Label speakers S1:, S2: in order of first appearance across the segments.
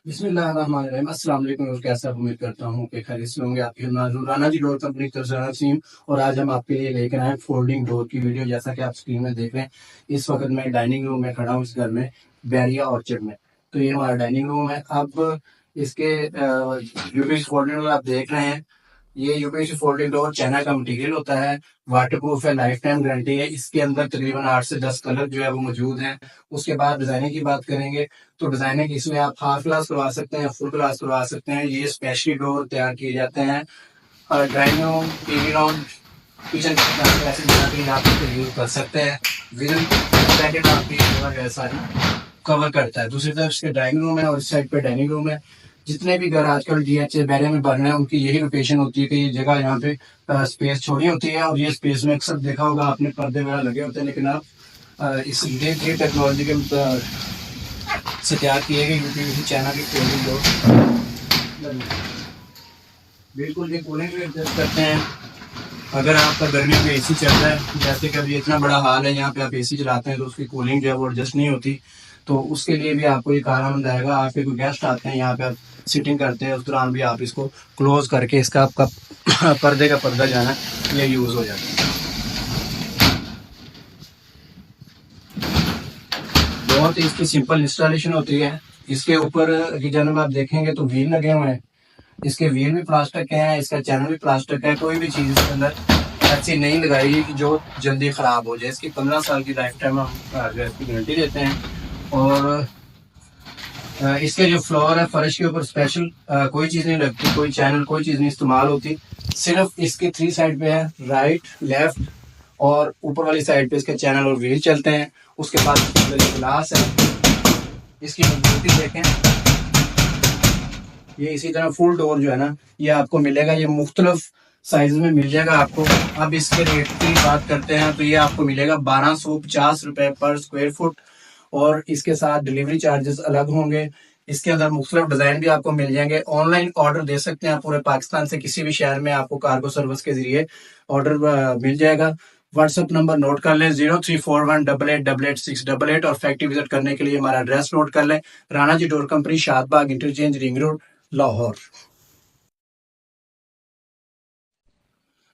S1: बिस्मिल्लाहिर्रहमानिर्रहीम। अस्सलाम वालेकुम और कैसे आप उम्मीद करता हूँ कि खैरियत से होंगे। आपके नाज़रीन राना जी डोर कंपनी की तरफ से नसीम और आज हम आपके लिए लेकर आए फोल्डिंग डोर की वीडियो। जैसा कि आप स्क्रीन में देख रहे हैं, इस वक्त मैं डाइनिंग रूम में खड़ा हूँ इस घर में, बैरिया ऑर्चर्ड में। तो ये हमारा डाइनिंग रूम है। अब इसके यूपीएस फोल्डिंग डोर आप देख रहे हैं, ये यूपीएस फोल्डिंग डोर चाइना का मटेरियल होता है, वाटर प्रूफ है, लाइफ टाइम गारंटी है। इसके अंदर तकरीबन 8 से 10 कलर जो है वो मौजूद हैं। उसके बाद डिजाइनिंग की बात करेंगे तो डिजाइनिंग इसमें आप हाफ ग्लास करवा सकते हैं, फुल ग्लास करवा सकते हैं। ये स्पेशली डोर तैयार किए जाते हैं drawing room, TV room, kitchen ऐसे जगह पे आप इसको यूज कर सकते हैं। विद पैकेट आपकी जगह सारी कवर करता है। दूसरी तरफ इसके ड्राइंग रूम है और इस साइड पे डाइनिंग रूम है। जितने भी घर आजकल डीएचए बैरे में बन रहे हैं, उनकी यही लोकेशन होती है कि ये जगह यहाँ पे स्पेस छोड़ी होती है और ये स्पेस में अक्सर देखा होगा आपने पर्दे वगैरह लगे होते हैं। लेकिन आप इस ये टेक्नोलॉजी के से तैयार किए गए यूपीवीसी चाइना के कूलिंग डोर बिल्कुल ये कूलिंग भी एडजस्ट करते हैं। अगर आपका गर्मियों में एसी चल रहा है, जैसे कि अभी इतना बड़ा हाल है, यहाँ पे आप एसी चलाते हैं तो उसकी कूलिंग जो है वो एडजस्ट नहीं होती, तो उसके लिए भी आपको ये कारआमद आएगा। आपके कोई गेस्ट आते हैं, यहाँ पे आप सिटिंग करते हैं, उस दौरान भी आप इसको क्लोज करके इसका आपका पर्दे का पर्दा जो है ना ये यूज हो जाता है। बहुत ही इसकी सिंपल इंस्टॉलेशन होती है। इसके ऊपर किचन में आप देखेंगे तो व्हील लगे हुए हैं। इसके व्हील भी प्लास्टिक के हैं, इसका चैनल भी प्लास्टिक है। कोई भी चीज इसके अंदर ऐसी नहीं लगाई कि जो जल्दी खराब हो जाए। इसकी 15 साल की लाइफ टाइम हम जो है इसकी गारंटी देते हैं। और इसके जो फ्लोर है, फर्श के ऊपर स्पेशल कोई चीज नहीं लगती, कोई चैनल कोई चीज नहीं इस्तेमाल होती। सिर्फ इसके 3 साइड पे है, राइट, लेफ्ट और ऊपर वाली साइड पे इसके चैनल और व्हील चलते हैं। उसके बाद ग्लास है, इसकी मजबूती देखें। ये इसी तरह फुल डोर जो है ना ये आपको मिलेगा, ये मुख्तलिफ साइज में मिल जाएगा आपको। अब इसके रेट की बात करते हैं तो ये आपको मिलेगा 1250 रुपए पर स्क्वायर फुट और इसके साथ डिलीवरी चार्जेस अलग होंगे। इसके अंदर मुख्तलिफ डिजाइन भी आपको मिल जाएंगे। ऑनलाइन ऑर्डर दे सकते हैं आप पूरे पाकिस्तान से, किसी भी शहर में आपको कार्गो सर्विस के जरिए ऑर्डर मिल जाएगा। व्हाट्सएप नंबर नोट कर लें 034188888688 और फैक्ट्री विजिट करने के लिए हमारा एड्रेस नोट कर लें, Rana ji door company, Shadbagh interchange, ring road, Lahore.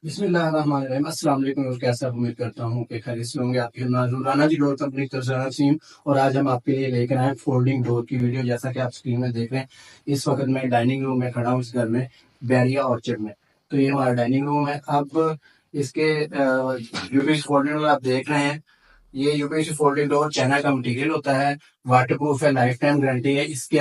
S1: बिस्मिल्लाहिर्रहमानिर्रहीम। अस्सलाम वालेकुम और कैसे आप उम्मीद करता हूँ कि खैरियत से होंगे। आपके नाज़रीन राना जी डोर कंपनी की तरफ से नसीम और आज हम आपके लिए लेकर आए फोल्डिंग डोर की वीडियो। जैसा कि आप स्क्रीन में देख रहे हैं, इस वक्त मैं डाइनिंग रूम में खड़ा हूँ इस घर में, बैरिया ऑर्चर्ड में। तो ये हमारा डाइनिंग रूम है। अब इसके यूपीएस फोल्डिंग डोर आप देख रहे हैं, ये यूपीएस फोल्डिंग डोर चाइना का मटेरियल होता है, वाटर प्रूफ है, लाइफ टाइम गारंटी है। इसके